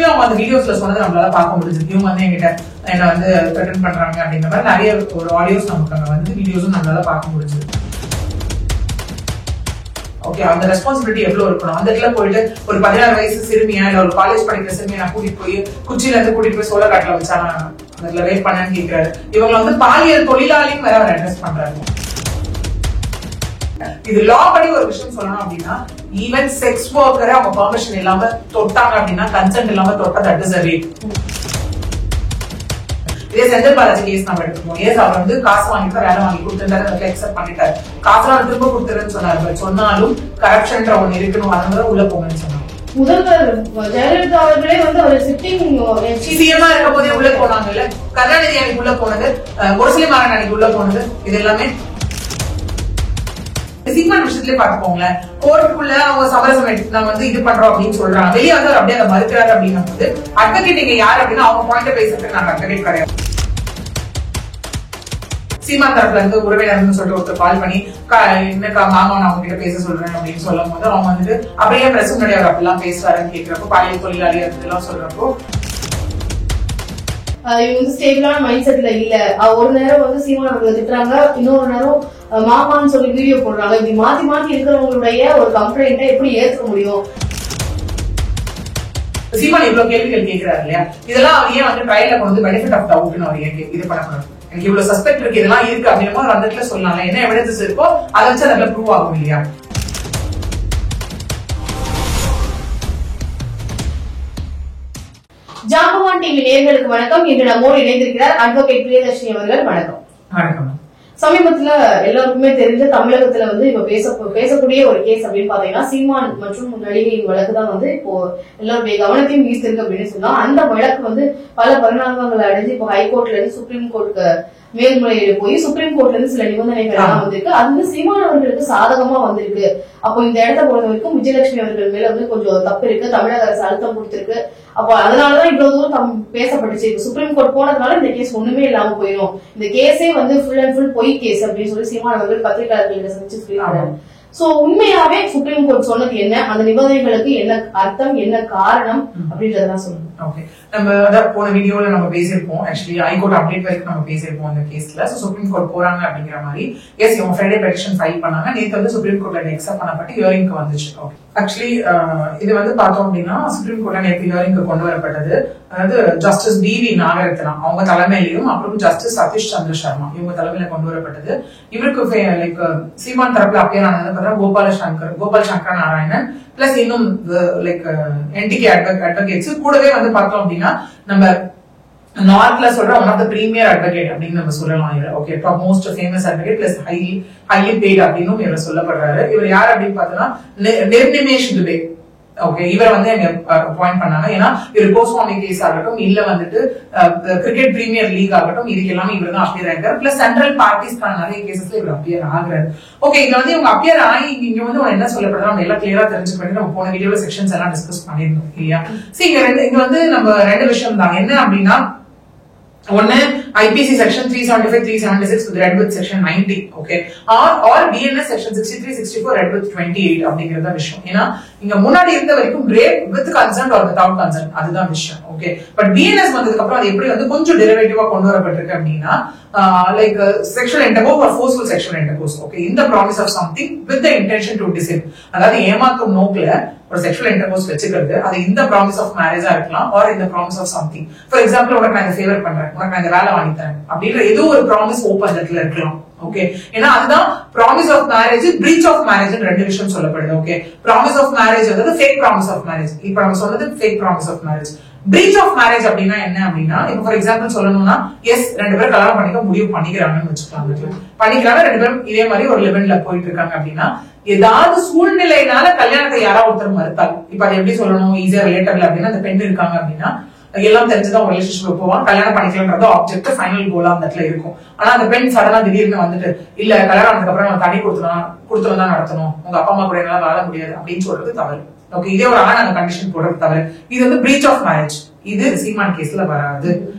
நிஜமே அவங்க அந்த வீடியோஸ்ல சொன்னது நம்மளால பார்க்க முடிஞ்சது. இவங்க வந்து என்கிட்ட என்ன வந்து த்ரெட்டன் பண்றாங்க அப்படிங்கிற மாதிரி நிறைய ஒரு ஆடியோஸ் நமக்கு அங்க வந்து வீடியோஸும் நம்மளால பார்க்க முடிஞ்சது. ஓகே, அந்த ரெஸ்பான்சிபிலிட்டி எவ்வளவு இருக்கணும். அந்த இடத்துல போயிட்டு ஒரு 16 வயசு சிறுமியா இல்ல ஒரு காலேஜ் படிக்கிற சிறுமியா நான் கூட்டிட்டு போய் குச்சியில இருந்து கூட்டிட்டு போய் சோளக்காட்டுல வச்சா அதுல ரேப் பண்ணேன்னு கேட்கிறாரு. இவங்க வந்து பாலியல் தொழிலாளியும் வேற அவர் அட்ரஸ் பண்றாங்க. இது லா படி ஒரு விஷயம் சொல்லணும் அப்படின்னா, ஈவன் செக்ஸ் ஒர்க்கரை அவங்க பெர்மிஷன் இல்லாம தொட்டாங்க அப்படின்னா, கன்சென்ட் இல்லாம தொட்டா தட் இஸ் a rape. இதே செந்தில் பாலாஜி கேஸ் நம்ம எடுத்துக்கோம். ஏஸ் அவர் வந்து காசு வாங்கிட்டு வேலை வாங்கி கொடுத்துட்டாரு, அதுல எக்ஸப்ட் பண்ணிட்டாரு. காசுலாம் திரும்ப கொடுத்துருன்னு சொன்னாரு. சொன்னாலும் கரப்ஷன்ற ஒண்ணு இருக்கணும், அதனால உள்ள போங்கன்னு சொன்னாங்க. முதல்வர் ஜெயலலிதா அவர்களே வந்து அவர் சிட்டிங் சிஎம்மா இருக்க போதே உள்ள போனாங்கல்ல. கருணாநிதி அன்னைக்கு உள்ள போனது, முரசொலி மாறன் அன்னைக்கு உள்ள போனது, இது எல்லாமே சீமான் விஷயத்திலே பாத்துக்கோங்களேன். கோர்ட்டுக்குள்ள அவங்க சமரசம் நாங்க வந்து இது பண்றோம் அப்படின்னு சொல்றாங்க. வெளியே வந்து அப்படியே அதை மறுக்கிறாரு அப்படின்னும் போது அட்வொகேட் நீங்க யாரு அப்படின்னா அவங்க பாயிண்ட் பேசுறதுக்கு நாங்க அட்வொகேட் கிடையாது. சீமான் தரப்புல இருந்து உறவினர்னு சொல்லிட்டு ஒருத்தர் கால் பண்ணி என்னக்கா மாமா நான் அவங்க கிட்ட பேச சொல்றேன் அப்படின்னு சொல்லும் போது அவங்க வந்துட்டு அப்படியே பிரஸ் முன்னாடி அவர் அப்படிலாம் பேசுவாருன்னு கேட்கிறப்போ பாலியல் தொழிலாளி அதெல்லாம் சொல்றப்போ இவங்க வந்து ஸ்டேபிளான மைண்ட் செட்ல இல்ல. ஒரு நேரம் வந்து சீமான் அவர்கள் திட்டுறாங்க, இன்னொரு நேரம் மாமான்னு சொல்லி வீடியோ போடுறாங்க. இப்படி மாத்தி மாத்தி இருக்கிறவங்களுடைய ஒரு கம்ப்ளைண்ட்டை எப்படி ஏற்க முடியும்? சீமான் இவ்வளவு கேள்விகள் கேட்கிறாரு இல்லையா, இதெல்லாம் அவர் ஏன் வந்து ட்ரையல கொண்டு பெனிஃபிட் ஆஃப் டவுட்னு அவர் ஏன் இது பண்ணணும். எனக்கு இவ்வளவு சஸ்பெக்ட் இருக்கு, இதெல்லாம் இருக்கு அப்படின்னு ஒரு அந்த இடத்துல சொல்லலாம். என்ன எவிடன்ஸ் இருக்கோ அதை வச்சு அதுல ப்ரூவ் ஆகும் இல்லையா. ஜாம்பவான் டிவி நேயர்களுக்கு வணக்கம். இன்று நம்மோடு இணைந்திருக்கிறார் அட்வொகேட் பிரியதர்ஷினி அவர்கள். வணக்கம். வணக்கம். சமீபத்துல எல்லாருக்குமே தெரிஞ்ச தமிழகத்துல வந்து இப்ப பேசக்கூடிய ஒரு கேஸ் அப்படின்னு பாத்தீங்கன்னா சீமான் மற்றும் நடிகையின் வழக்கு தான் வந்து இப்போ எல்லாருடைய கவனத்தையும் ஈர்த்திருக்கு அப்படின்னு சொன்னா, அந்த வழக்கு வந்து பல பரிணாமங்களை அடைஞ்சு இப்போ ஹைகோர்ட்ல இருந்து சுப்ரீம் கோர்ட்டுக்கு மேல்முறையீடு போய் சுப்ரீம் கோர்ட்ல இருந்து சில நிபந்தனைகள் எல்லாம் வந்திருக்கு. அது வந்து சீமான் அவர்களுக்கு சாதகமா வந்திருக்கு. அப்போ இந்த இடத்த பொறுத்த வரைக்கும் விஜயலட்சுமி அவர்கள் மேல வந்து கொஞ்சம் தப்பு இருக்கு, தமிழக அரசு அழுத்தம் கொடுத்திருக்கு. அப்போ அதனாலதான் இவ்வளவு தூரம் பேசப்பட்டுச்சு. சுப்ரீம் கோர்ட் போனதுனால இந்த கேஸ் ஒண்ணுமே இல்லாம போயிடும், இந்த கேஸே வந்து ஃபுல் அண்ட் ஃபுல் பொய் கேஸ் அப்படின்னு சொல்லி சீமான் அவர்கள் பத்திரிகையாளர்களை சந்திச்சு சொல்லியிருக்காரு. சோ உண்மையாவே சுப்ரீம் கோர்ட் சொன்னது என்ன, அந்த நிபந்தனைகளுக்கு என்ன அர்த்தம், என்ன காரணம் அப்படின்றதெல்லாம் சொல்லுங்க. ஓகே, நம்ம போன வீடியோல நம்ம பேசியிருப்போம். ஆக்சுவலி ஹைகோர்ட் அப்டேட் வரைக்கும் நம்ம பேசியிருப்போம் அந்த கேஸ்ல. சுப்ரீம் கோர்ட் போறாங்க அப்படிங்கிற மாதிரி எஸ் இவங்க ஃப்ரைடே பெட்டிஷன் ஃபைல் பண்ணாங்க. நேற்று வந்து சுப்ரீம் கோர்ட்ல எக்ஸப்ட் பண்ணப்பட்டு ஹியரிங்க்கு வந்துச்சு. ஓகே, ஆக்சுவலி இது வந்து பார்த்தோம் அப்படின்னா சுப்ரீம் கோர்ட்ல நேற்று ஹியரிங்க்கு கொண்டு வரப்பட்டது. அதாவது ஜஸ்டிஸ் டிவி நாகரத்னா அவங்க தலைமையிலையும் அப்புறம் ஜஸ்டிஸ் சதீஷ் சந்திர சர்மா இவங்க தலைமையில கொண்டு வரப்பட்டது. இவருக்கு லைக் சீமான் தரப்புல அப்பியர் ஆனது கோபால் சங்கர நாராயணன் பிளஸ் இன்னும் லைக் என்டிகே அட்வொகேட்ஸ் கூடவே வந்து பார்த்தோம் அப்படின்னா நம்ம நார்த்ல சொல்ற one of the premier advocate அப்படின்னு நம்ம சொல்லலாம். Okay, top most famous advocate plus highly paid அப்படின்னு இவர் சொல்லப்படுறாரு. இவர் யார் அப்படின்னு பார்த்தோம்னா நிர்நிமேஷ் துபே. ஓகே, இவர் வந்து எங்க அப்பாயிண்ட் பண்ணாங்க. ஏன்னா இவர் கோஸ்வாமி கேஸ் ஆகட்டும் இல்ல வந்துட்டு கிரிக்கெட் பிரீமியர் லீக் ஆகட்டும் இதுக்கு எல்லாமே இவர் தான் அப்பியர் ஆகிறார். பிளஸ் சென்ட்ரல் பார்ட்டிஸ்க்கான நிறைய கேசஸ்ல இவர் அப்பியர் ஆகிறார். ஓகே, இங்க வந்து இவங்க அப்பியர் ஆகி இங்க வந்து என்ன சொல்லப்படுறோம் நம்ம எல்லாம் கிளியரா தெரிஞ்சுக்கிட்டு நம்ம போன வீடியோல செக்ஷன்ஸ் எல்லாம் டிஸ்கஸ் பண்ணிருந்தோம் இல்லையா. சரி, இங்க வந்து நம்ம ரெண்டு விஷயம் தான். என்ன அப்படின்னா ஒன்னு IPC section 375 376 with read with section 90 okay or BNS section 63 64 read with 28 அப்படிங்கறத விஷயம். ஏன்னா இங்க முன்னாடி இருந்த வரைக்கும் rape with consent or without consent அதுதான் விஷயம். ஓகே, பட் BNS வந்ததுக்கு அப்புறம் அது எப்படி வந்து கொஞ்சம் டெரிவேட்டிவா கொண்டு வரப்பட்டிருக்கு அப்படின்னா like sexual intercourse or forceful sexual intercourse. Okay, இந்த promise of something with the intention to deceive, அதாவது ஏமாத்தும் நோக்குல ஒரு செக்ஷுவல் இன்டர்கோர்ஸ் வச்சுக்கிறது. அது இந்த ப்ராமிஸ் ஆஃப் மேரேஜா இருக்கலாம் ஆர் இந்த promise of something. For example உனக்கு நான் இந்த ஃபேவர் பண்றேன், உனக்கு நான் இந்த வேலை வாங்கி தரேன் அப்படின்ற ஏதோ ஒரு ப்ராமிஸ் ஒப்பந்தத்துல இருக்கலாம். ஓகே, ஏன்னா அதுதான் promise of marriage breach of marriage ரெண்டு விஷயம் சொல்லப்படுது. ஓகே, ப்ராமிஸ் ஆஃப் மேரேஜ் வந்து ஃபேக் ப்ராமிஸ் ஆஃப் மேரேஜ். இப்ப நம்ம சொன்னது fake promise of marriage. Breach of marriage அப்படின்னா என்ன அப்படின்னா இப்ப ஃபார் எக்ஸாம்பிள் சொல்லணும்னா எஸ் ரெண்டு பேரும் கல்யாணம் பண்ணிக்க முடிவு பண்ணிக்கிறாங்கன்னு வச்சுக்கலாம். பண்ணிக்கிறாங்க, ரெண்டு பேரும் இதே மாதிரி ஒரு லெவல்ல போயிட்டு இருக்காங்க அப்படின்னா ஏதாவது சூழ்நிலையினால கல்யாணத்தை யாராவது ஒருத்தர் மறுத்தாங்க. இப்ப அது எப்படி சொல்லணும் ஈஸியா ரிலேட்டபிள் அப்படின்னா அந்த பெண் இருக்காங்க அப்படின்னா எல்லாம் தெரிஞ்சுதான் ஒரு ரிலேஷன்ஷிப் போவான், கல்யாணம் பண்ணிக்கலன்றது ஆப்ஜெக்ட் ஃபைனல் கோலா அந்த இடத்துல இருக்கும். ஆனா அந்த பெண் சடனா திடீர்னு வந்துட்டு இல்ல கல்யாணம் ஆனதுக்கு அப்புறம் நம்ம தனி கொடுத்துலாம் தான் நடத்தணும், உங்க அப்பா அம்மா கூட என்னால வாழ முடியாது அப்படின்னு சொல்றது தவறு. ஓகே, இதே ஒரு ஆண் அந்த கண்டிஷன் போடுறது தவிர இது வந்து பிரீச் ஆஃப் மேரேஜ். இது சீமான் கேஸ்ல வராது.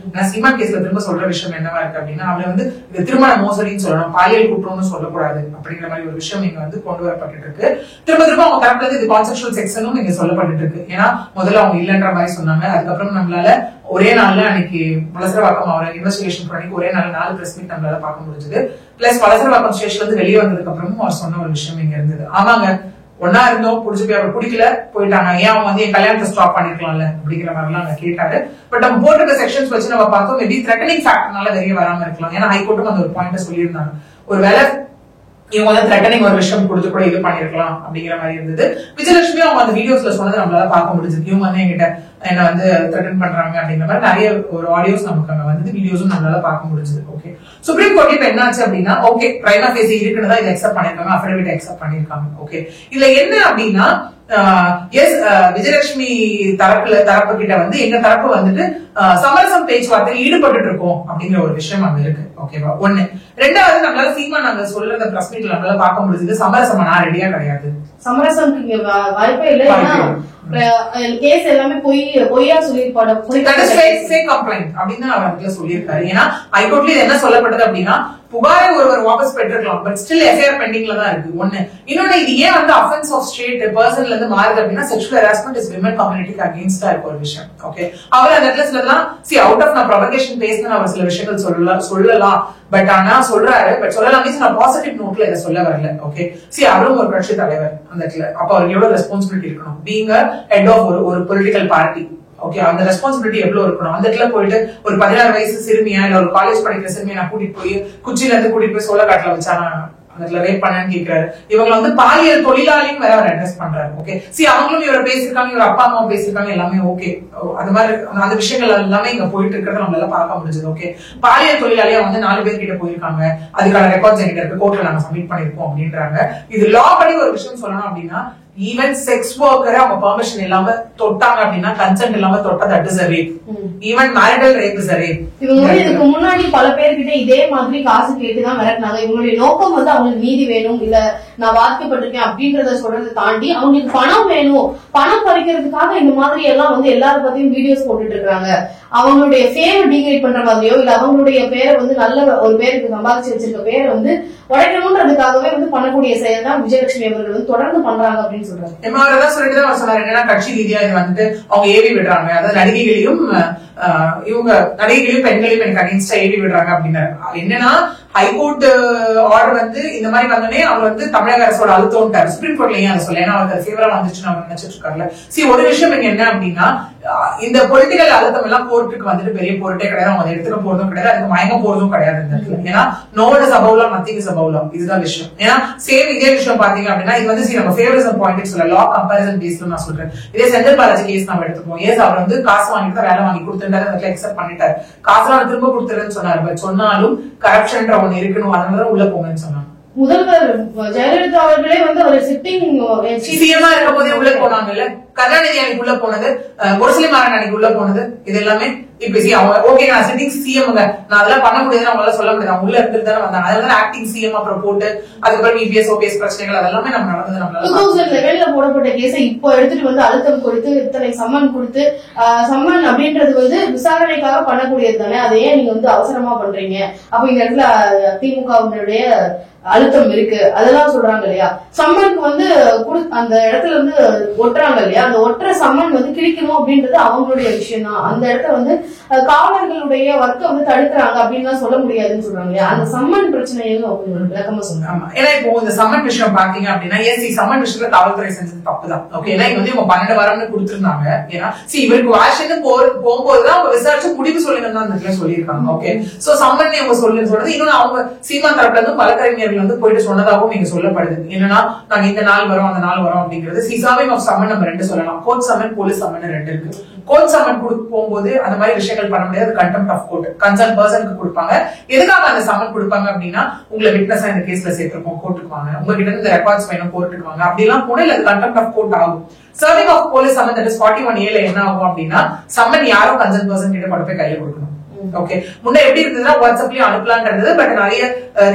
சீமான் கேஸ்ல திரும்ப சொல்ற விஷயம் என்னவா இருக்கு அப்படின்னா, அவளை வந்து இது திருமண மோசடின்னு சொல்லணும், பாலியல் குற்றம்னு சொல்லக்கூடாது அப்படிங்கிற மாதிரி ஒரு விஷயம் இங்க வந்து கொண்டு வரப்பட்டு இருக்கு. திரும்ப அவங்க தரப்புல இது கான்செப்சுவல் செக்ஷனும் இங்க சொல்லப்பட்டு இருக்கு. ஏன்னா முதல்ல அவங்க இல்லன்ற மாதிரி சொன்னாங்க. அதுக்கப்புறம் நம்மளால ஒரே நாள்ல அன்னைக்கு வலசரவாக்கம் அவரை இன்வெஸ்டிகேஷன் பண்ணி ஒரே நாள் 4 பிரஸ் மீட் நம்மளால பார்க்க முடிஞ்சது. பிளஸ் வலசரவாக்கம் ஸ்டேஷன்ல இருந்து வெளியே வந்ததுக்கு அப்புறமும் அவர் சொன்ன ஒரு விஷயம் இங்க இருந்தது. ஆமாங்க, ஒன்னா இருந்தோம், புடிச்சு போய் அவர் பிடிக்கல போயிட்டாங்க, ஏன் அவங்க வந்து என் கல்யாணத்தை ஸ்டாப் பண்ணிருக்கலாம்ல அப்படிங்கிற மாதிரி எல்லாம் அவங்க கேட்டாரு. பட் நம்ம போட்டிருக்க செக்ஷன்ஸ் வச்சு நம்ம பார்த்தோம், மேபி த்ரெட்டனிங் ஃபேக்டர்னால வெளியே வராம இருக்கலாம். ஏன்னா ஹைகோர்ட்டும் அந்த ஒரு பாயிண்ட் சொல்லியிருந்தாங்க, ஒருவேளை இவங்க வந்து த்ரெட்டனிங் ஒரு விஷயம் கொடுத்து கூட இது பண்ணிருக்கலாம் அப்படிங்கிற மாதிரி இருந்தது. விஜயலட்சுமி அவங்க அந்த வீடியோஸ்ல சொன்னது நம்மளால பார்க்க முடிஞ்சது. இவங்க வந்து என்கிட்ட என்ன வந்து த்ரெட்டன் பண்றாங்க அப்படிங்கிற மாதிரி நிறைய ஒரு ஆடியோஸ் நமக்கு அங்க வந்து வீடியோஸும் நம்மளால பார்க்க முடிஞ்சது. ஓகே, சுப்ரீம் கோர்ட் இப்ப என்னாச்சு அப்படின்னா, ஓகே பிரைமா ஃபேசி இருக்குன்னு தான் இதை அக்செப்ட் பண்ணிருக்காங்க, அஃபிடவிட் அக்செப்ட் பண்ணிருக்காங்க. ஓகே, இதுல என்ன அப்படின்னா, எஸ் விஜயலட்சுமி தரப்பு கிட்ட வந்து எங்க தரப்பு வந்துட்டு சமரசம் பேச்சுவார்த்தையில் ஈடுபட்டு இருக்கோம் அப்படிங்கிற ஒரு விஷயம் அங்க இருக்கு. ஓகேவா, ஒண்ணு. ரெண்டாவது, நம்மளால சீமான் நாங்க சொல்றத பிரஸ் மீட்ல நம்மளால பார்க்க முடிஞ்சது, சமரசம் நான் ரெடியா கிடையாது, சமரசம் வாய்ப்பே இல்லை. கேஸ் எல்லாமே பொய்யா சொல்லியிருப்பாரு அப்படின்னு அவர் சொல்லியிருக்காரு. ஏன்னா ஹைகோர்ட்ல என்ன சொல்லப்பட்டது அப்படின்னா, புகாரை ஒருவர் வாபஸ் பெற்றிருக்கலாம், பட் ஸ்டில் எஃப்ஐஆர் பெண்டிங்ல தான் இருக்கு. ஒண்ணு. இன்னொன்னு, இது ஏன் வந்து அஃபென்ஸ் ஆஃப் ஸ்டேட் பர்சன்ல இருந்து மாறுது அப்படின்னா, செக்ஷுவல் ஹராஸ்மெண்ட் இஸ் விமன் கம்யூனிட்டிக்கு அகைன்ஸ்டா இருக்க ஒரு விஷயம். ஓகே, அவர் அந்த இடத்துல சிலதான் அவுட் ஆஃப் நான் ப்ரொவகேஷன் பேசின அவர் சில விஷயங்கள் சொல்லலாம், பட் ஆனா சொல்றாரு, பட் சொல்லலாம் நான் பாசிட்டிவ் நோட்ல இதை சொல்ல வரல. ஓகே, அவரும் ஒரு கட்சி தலைவர் அந்த இடத்துல, அப்ப அவருக்கு எவ்வளவு ரெஸ்பான்சிபிலிட்டி இருக்கணும், பீங் ஹெட் ஆஃப் ஒரு பொலிட்டிக்கல் பார்ட்டி. ஓகே, அந்த ரெஸ்பான்சிபிலிட்டி எவ்வளவு இருக்கணும். அந்த இடத்துல போயிட்டு ஒரு 16 வயசு சிறுமியா இல்ல ஒரு காலேஜ் படிக்கிற சிறுமியா நான் கூட்டிட்டு போய் குச்சில இருந்து கூட்டிட்டு போய் சோளக்காட்டுல வச்சா அந்த இடத்துல ரேப் பண்ணான்னு கேட்கிறாரு. இவங்க வந்து பாலியல் தொழிலாளியும் வேற அவர் அட்ரஸ் பண்றாரு. ஓகே, அவங்களும் இவரை பேசிருக்காங்க, இவர் அப்பா அம்மா பேசிருக்காங்க, எல்லாமே ஓகே. அது மாதிரி அந்த விஷயங்கள் எல்லாமே இங்க போயிட்டு இருக்கிறத நம்மளால பார்க்க முடிஞ்சது. ஓகே, பாலியல் தொழிலாளியா வந்து 4 பேர் கிட்ட போயிருக்காங்க, அதுக்கான ரெக்கார்ட்ஸ் எங்கிட்ட இருக்கு, கோர்ட்ல நாங்க சப்மிட் பண்ணிருக்கோம் அப்படின்றாங்க. இது லா படி ஒரு விஷயம் சொல்லணும் அப்படின்னா, ஈவன் செக்ஸ் ஒர்க்கரை அவங்க பெர்மிஷன் இல்லாம தொட்டாங்க அப்படின்னா, கன்சென்ட் இல்லாம தொட்டா that is a rape. Even marital rape is a rape. இவங்க இதுக்கு முன்னாடி பல பேர்கிட்ட இதே மாதிரி காசு கேட்டுதான் மிரட்டினாங்க. இவங்களுடைய நோக்கம் வந்து அவங்களுக்கு நீதி வேணும், இல்ல நான் வாக்கப்பட்டிருக்கேன் அப்படின்றத சொல்றதை தாண்டி அவங்களுக்கு பணம் வேணும், பணம் பறிக்கிறதுக்காக இந்த மாதிரி எல்லாம் வந்து எல்லார பத்தியும் வீடியோஸ் போட்டுட்டு இருக்காங்க. அவங்களுடைய பேரை டீக்ரேட் பண்ற மாதிரியோ இல்ல அவங்களுடைய பேரை வந்து நல்ல ஒரு பேருக்கு சம்பாதிச்சு வச்சிருக்க பேரை வந்து உடைக்கணும்ன்றதுக்காகவே வந்து பண்ணக்கூடிய செயல் தான் விஜயலட்சுமி அவர்கள் வந்து தொடர்ந்து பண்றாங்க அப்படின்னு சொல்றாங்க. சொல்லிட்டுதான் சொன்னாரு. என்னன்னா கட்சி ரீதியா இது வந்துட்டு அவங்க ஏவி விடுறாங்க, அதாவது நடிகைகளையும் இவங்க நடிகைகளையும் பெண்களையும் எனக்கு அகைன்ஸ்டா ஏவி விடுறாங்க அப்படின்னாரு. என்னன்னா ஹைகோர்ட் ஆர்டர் வந்து இந்த மாதிரி வந்தோடனே அவர் வந்து தமிழக அரசோட அழுத்தம்ட்டாரு. சுப்ரீம் கோர்ட்ல ஏன் அதை சொல்ல, ஏன்னா அவருக்கு ஃபேவரா வந்துச்சுன்னு அவர் நினைச்சிட்டு இருக்காருல்ல. ஒரு விஷயம் இங்க என்ன அப்படின்னா, இந்த பொலிட்டிக்கல் அழுத்தம் எல்லாம் கோர்ட்டுக்கு வந்துட்டு பெரிய பொருட்டே கிடையாது, அவங்க எடுத்துக்க போறதும் கிடையாது, அதுக்கு மயங்க போறதும் கிடையாது இந்த இடத்துல. ஏன்னா no is above law, nothing is above law, இதுதான் விஷயம். ஏன்னா சேம் இதே விஷயம் பாத்தீங்க அப்படின்னா, இது வந்து நம்ம ஃபேவரிசம் பாயிண்ட் சொல்ல, லா கம்பேரிசன் பேஸ்ல நான் சொல்றேன். இதே செந்தில் பாலாஜி கேஸ் நம்ம எடுத்துப்போம். ஏஸ் அவர் வந்து காசு வாங்கிட்டு தான் வேலை வாங்கி கொடுத்துட்டாரு, அதுல எக்ஸெப்ட் பண்ணிட்டாரு, காசுலாம் திரும்ப கொடுத்துருன்னு சொன்னாரு. பட் சொன்னாலும் கரப்ஷன் ஒண்ணு இருக்கணும், அதனால உள்ள போங்கன்னு சொன்னாங்க. முதல்வர் ஜெயலலிதா அவர்களே வந்து அவர் சிட்டிங் சிஎம்மா இருக்க போதே உள்ள போனாங்கல்ல, கருணாநிதி அன்னைக்கு உள்ள போனது, முரசொலி மாறன் அன்னைக்கு உள்ள போனது, இது எல்லாமே இப்ப ஓகே நான் சிட்டிங் சிஎம், நான் அதெல்லாம் பண்ண முடியாது, அவங்களால சொல்ல முடியாது, அவங்க உள்ள இருந்துட்டு தானே வந்தாங்க. அதனால ஆக்டிங் சிஎம் அப்புறம் போட்டு அதுக்கப்புறம் இபிஎஸ் ஓபிஎஸ் பிரச்சனைகள் அதெல்லாமே நம்ம நடந்தது. நம்மளால 2011 போடப்பட்ட கேஸை இப்போ எடுத்துட்டு வந்து அழுத்தம் கொடுத்து இத்தனை சம்மன் கொடுத்து, சம்மன் அப்படின்றது வந்து விசாரணைக்காக பண்ணக்கூடியது தானே, அதை ஏன் நீங்க வந்து அவசரமா பண்றீங்க? அப்ப இந்த இடத்துல திமுகவுடைய அழுத்தம் இருக்கு அதெல்லாம் சொல்றாங்க இல்லையா. சம்மனுக்கு வந்து அந்த இடத்துல வந்து ஒட்டுறாங்க இல்லையா, அந்த ஒற்ற சம்மன் வந்து கிழிக்கணும் அப்படின்றது அவங்களுடைய விஷயம் தான். அந்த இடத்த வந்து காவலர்களுடைய ஒர்க்கை வந்து தடுக்கிறாங்க அப்படின்னு சொல்ல முடியாதுன்னு சொல்றாங்க இல்லையா. அந்த சம்மன் பிரச்சனையும் விளக்கமா சொல்றாங்க. ஏன்னா இப்போ இந்த சம்மன் விஷயம் பாத்தீங்க அப்படின்னா, சம்மன் விஷயத்துல காவல்துறை செஞ்சது தப்புதான். ஓகே, ஏன்னா இங்க வந்து இவங்க 12 வாரம்னு கொடுத்திருந்தாங்க. ஏன்னா இவருக்கு வாஷன் போகும்போதுதான் அவங்க விசாரிச்சு முடிவு சொல்லுங்க தான் அந்த இடத்துல சொல்லியிருக்காங்க. ஓகே, சோ சம்மன் இவங்க சொல்றது. இன்னொன்னு அவங்க சீமா தரப்புல இருந்து வழக்கறிஞர்கள் வந்து போயிட்டு சொன்னதாகவும் இங்க சொல்லப்படுது. என்னன்னா நாங்க இந்த நாள் வரோம் அந்த நாள் வரோம் அப்படிங்கிறது. சீசாவிங் ஆஃப் சம்மன் நம்ம 2 சொல்லலாம், கோர்ட் சம்மன் போலீஸ் சம்மன் 2 இருக்கு. கோர்ட் சம்மன் போகும்போது அந்த மாதிரி விஷயங்கள் பண்ண முடியாது, கண்டெம்ட் ஆஃப் கோர்ட் கன்சர்ன் பர்சனுக்கு கொடுப்பாங்க. எதுக்காக அந்த சம்மன் கொடுப்பாங்க அப்படின்னா, உங்களை விட்னஸா இந்த கேஸ்ல சேர்த்திருக்கோம், கோர்ட்டுக்கு வாங்க, உங்ககிட்ட இந்த ரெக்கார்ட்ஸ் வேணும், கோர்ட்டுக்கு வாங்க அப்படிலாம் போனா இல்ல கண்டெம்ட் ஆஃப் கோர்ட் ஆகும். Serving of police summon that is 41A என்ன ஆகும் அப்படின்னா, சம்மன் யாரோ கன்சர்ன் பர்சன் கிட்ட கொண்டு போய் கையில கொடுக்கணும். ஓகே, முன்ன எப்படி இருந்ததுன்னா வாட்ஸ்அப்லயும் அனுப்பலான்றது, பட் நிறைய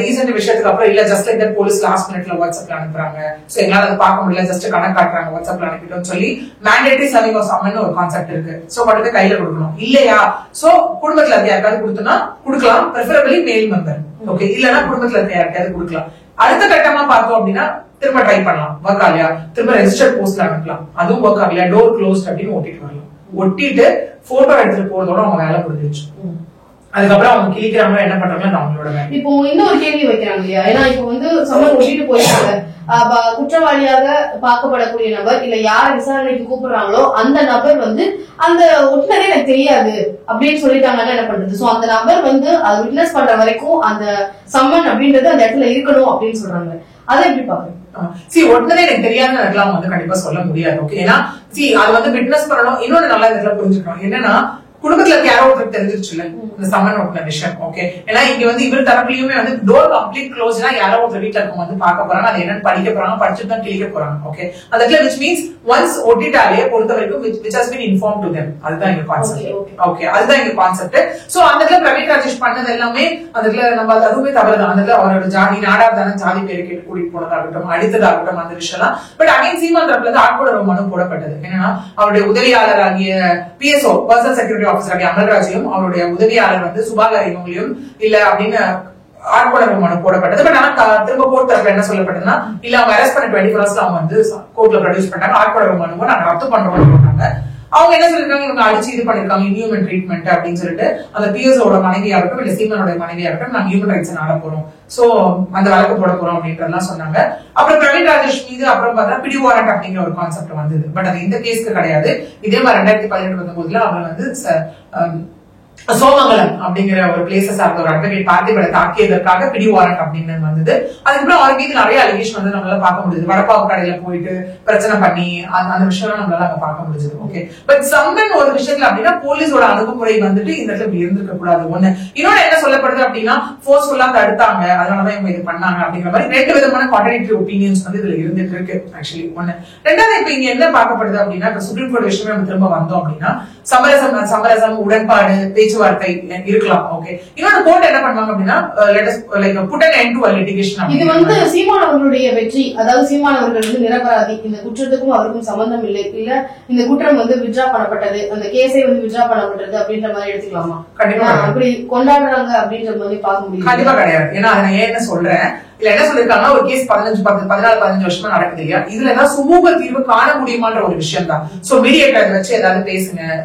ரீசன்ட் விஷயத்துக்கு அப்புறம் இல்ல just like that police last மினிட்ல வாட்ஸ்அப்ல அனுப்புறாங்க, சோ எங்களால அதை பார்க்க முடியல, ஜஸ்ட் கணக்கு காட்டுறாங்க வாட்ஸ்அப்ல அனுப்பிட்டோம்னு சொல்லி மேண்டேட்டரி சர்விங் ஆஃப் சம்மன் ஒரு கான்செப்ட் இருக்கு. சோ கொண்டு கையில கொடுக்கணும் இல்லையா? சோ குடும்பத்துல இருக்க யாருக்காவது கொடுத்தோம்னா கொடுக்கலாம், பிரெஃபரபிளி மேல் மெம்பர். ஓகே, இல்லன்னா குடும்பத்துல இருக்க யாருக்காவது கொடுக்கலாம். அடுத்த கட்டமா பார்த்தோம் அப்படின்னா திரும்ப ட்ரை பண்ணலாம், ஒர்க் ஆகலையா திரும்ப ரெஜிஸ்டர்ட் போஸ்ட்ல அனுப்பலாம், அதுவும் ஒர்க் ஆகலையா டோர் க்ளோஸ்ட் அப்படின்னு ஒட்டிட்டு வரலாம். ஒட்டிட்டு போட்டோ எடுத்துட்டு போறதோட அவங்க வேலை முடிஞ்சிருச்சு. அதுக்கப்புறம் அவங்க கிளிக்கிறாங்க என்ன பண்றாங்க அவங்களோட வேலை. இப்போ இன்னொரு கேள்வி வைக்கிறாங்க இல்லையா, ஏன்னா இப்போ வந்து சம்மன் ஒட்டிட்டு போயிருக்காங்க, குற்றவாளியாக பார்க்கப்படக்கூடிய நபர் இல்ல யார் விசாரணைக்கு கூப்பிடுறாங்களோ அந்த நபர் வந்து அந்த ஒட்டினதே எனக்கு தெரியாது அப்படின்னு சொல்லிட்டாங்கன்னா என்ன பண்றது? சோ அந்த நபர் வந்து அது விட்னஸ் பண்ற வரைக்கும் அந்த சம்மன் அப்படின்றது அந்த இடத்துல இருக்கணும் அப்படின்னு சொல்றாங்க, அதை எப்படி பாக்குறீங்க? ஒட்டுனதே எனக்கு தெரியாத இடத்துல வந்து கண்டிப்பா சொல்ல முடியாது. ஓகே, ஏன்னா அது வந்து விட்னஸ் பண்ணணும். இன்னொன்னு நல்லா இதுல புரிஞ்சுக்கணும் என்னன்னா, குடும்பத்துல யாரோ ஒருத்தருக்கு தெரிஞ்சிருச்சுல இந்த சம்மன் ஒட்டின விஷயம். ஓகே, ஏன்னா இங்க வந்து இவர் தரப்புலயுமே வந்து டோர் கம்ப்ளீட் க்ளோஸ்னா யாரோ ஒருத்தர் வீட்டுல இருக்கவங்க வந்து பார்க்க போறாங்க, அது என்னன்னு படிக்க போறாங்க, படிச்சுட்டு தான் கிளிக்க போறாங்க. ஓகே, அந்த இடத்துல which means once ஒட்டிட்டாலே பொறுத்த வரைக்கும் which has been informed to them, அதுதான் இங்க கான்செப்ட். ஓகே, அதுதான் இங்க கான்செப்ட். சோ அந்த இடத்துல பிரவீன் ராஜேஷ் பண்ணது எல்லாமே அந்த இடத்துல நம்ம அதுவுமே தவறுதான். அந்த இடத்துல அவரோட ஜாதி நாடாதான ஜாதி பேரை கேட்டு கூட்டிட்டு போனதாகட்டும் அடித்ததாகட்டும் அந்த விஷயம். பட் அகைன் சீமான் தரப்புல இருந்து ஆட்கொணர்வு மனு போடப்பட்டது. என்னன்னா அவருடைய உதவியாளர் ஆகிய PSO பர்சனல் செக்யூரிட்டி ஆபீசர் அமல்ராஜையும் அவருடைய உதவியாளர் வந்து சுபாகர் இவங்களையும் இல்ல அப்படின்னு ஆட்கொணர்வு மனு போடப்பட்டது. பட் ஆனா திரும்ப கோர்ட் தரப்புல என்ன சொல்லப்பட்டதுன்னா இல்ல அவங்க அரெஸ்ட் பண்ண 24 hours அவங்க வந்து கோர்ட்ல ப்ரொடியூஸ் பண்ணாங்க, ஆட்கொணர்வு மனுவை நாங்க ரத்து பண்றோம்னு போட்டாங்க. அவங்க என்ன சொல்லிருக்காங்க, இவங்க அடிச்சு இது பண்ணிருக்காங்க இன்ஹியூமன் ட்ரீட்மெண்ட் அப்படின்னு சொல்லிட்டு அந்த பிஎஸ்ஓட மனைவியாகட்டும் இல்ல சீமனோட மனைவியாகட்டும் நாங்க ஹியூமன் ரைட்ஸ் நாட போறோம், சோ அந்த வழக்கு போட போறோம் அப்படின்றதெல்லாம் சொன்னாங்க. அப்புறம் பிரவீன் ராஜேஷ் மீது அப்புறம் பார்த்தா பிடி வாரண்ட் அப்படிங்கிற ஒரு கான்செப்ட் வந்தது. பட் அது இந்த கேஸ்க்கு கிடையாது. இதே மாதிரி 2018-19 அவர் வந்து சோமங்கலம் அப்படிங்கிற ஒரு பிளேஸ சார்ந்த ஒரு அட்வொகேட் பார்த்திபனை தாக்கியதற்காக பிடி வாரண்ட் அப்படின்னு வந்தது. அதுக்கப்புறம் அவர் மீது நிறைய அலிகேஷன் வந்து நம்மளால பார்க்க முடியுது. வடப்பாவு கடையில போயிட்டு பிரச்சனை பண்ணி அந்த விஷயம் நம்மளால அங்க பார்க்க முடிஞ்சது. ஓகே, பட் சம்மன் ஒரு விஷயத்துல அப்படின்னா போலீஸோட அணுகுமுறை வந்துட்டு இந்த இடத்துல இப்படி இருந்திருக்க கூடாது. ஒண்ணு, இன்னொன்னு என்ன சொல்லப்படுது அப்படின்னா போர்ஸ்ஃபுல்லா தடுத்தாங்க அதனாலதான் இவங்க இது பண்ணாங்க அப்படிங்கிற மாதிரி ரெண்டு விதமான கான்ட்ராடிக்டரி ஒப்பீனியன்ஸ் வந்து இதுல இருந்துட்டு இருக்கு ஆக்சுவலி. ஒண்ணு, ரெண்டாவது இப்ப இங்க என்ன பார்க்கப்படுது அப்படின்னா இப்ப சுப்ரீம் கோர்ட் விஷயமே நம்ம திரும்ப வந்தோம் அப்படின்னா சமரசம் உடன்பாடு பேச்சுவார்த்தை இருக்கலாம். ஓகே, இன்னொரு கோர்ட் என்ன பண்ணுவாங்க அப்படின்னா put an end to a litigation. இது வந்து சீமான் அவர்களுடைய வெற்றி, அதாவது சீமான் அவர்கள் வந்து நிரபராதி, இந்த குற்றத்துக்கும் அவருக்கும் சம்பந்தம் இல்லை, இல்ல இந்த குற்றம் வந்து வித்ரா பண்ணப்பட்டது, அந்த கேஸை வந்து வித்ரா பண்ணப்பட்டது அப்படின்ற மாதிரி எடுத்துக்கலாமா? கண்டிப்பா அப்படி கொண்டாடுறாங்க அப்படின்ற மாதிரி பார்க்க முடியும்? கண்டிப்பா கிடையாது. ஏன்னா நான் ஏன் என்ன சொல்றேன், இல்ல என்ன சொல்லிருக்காங்கன்னா ஒரு கேஸ் 14-15 வருஷமா நடக்குது இல்லையா, இதுல ஏதாவது சுமூக தீர்வு காண முடியுமான்ற ஒரு விஷயம் தான். சோ மீடியேட்டர் வச்சு ஏதாவது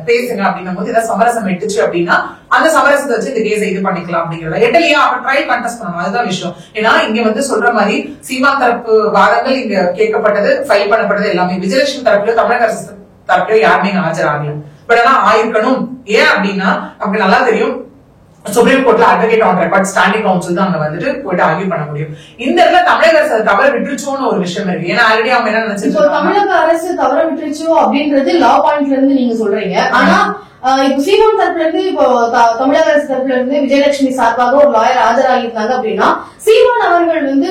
பேசுங்க அப்படின்னும் போது ஏதாவது சமரசம் எட்டுச்சு அப்படின்னா அந்த சமரசத்தை வச்சு இந்த கேஸை இது பண்ணிக்கலாம் அப்படிங்கிறத எட்டலையா அப்ப ட்ரையல் கண்டெஸ்ட் பண்ணணும், அதுதான் விஷயம். ஏன்னா இங்க வந்து சொல்ற மாதிரி சீமான் தரப்பு வாதங்கள் இங்க கேட்கப்பட்டது, ஃபைல் பண்ணப்பட்டது எல்லாமே விஜயலட்சுமி தரப்புல தமிழக அரசு தரப்புல யாருமே ஆஜராகல. பட் ஆனா ஆயிருக்கணும். ஏன் அப்படின்னா அப்படி நல்லா தெரியும் சுப்ரீம் கோர்ட்ல advocate on record standing council தான் அங்க வந்துட்டு போயிட்டு ஆர்கியூ பண்ண முடியும். இந்த இடத்துல தமிழக அரசு தவற விட்டுருச்சோன்னு ஒரு விஷயம் இருக்கு. ஏன்னா ஆல்ரெடி அவங்க என்ன நினைச்சு தமிழக அரசு தவற விட்டுருச்சோ அப்படின்றது லா பாயிண்ட்ல இருந்து நீங்க சொல்றீங்க. ஆனா இப்ப சீமான் தரப்புல இருந்து இப்போ தமிழக அரசு தரப்புல இருந்து விஜயலட்சுமி சார்பாக ஒரு லாயர் ஆஜராகிருந்தாங்க அப்படின்னா சீமான் அவர்கள் வந்து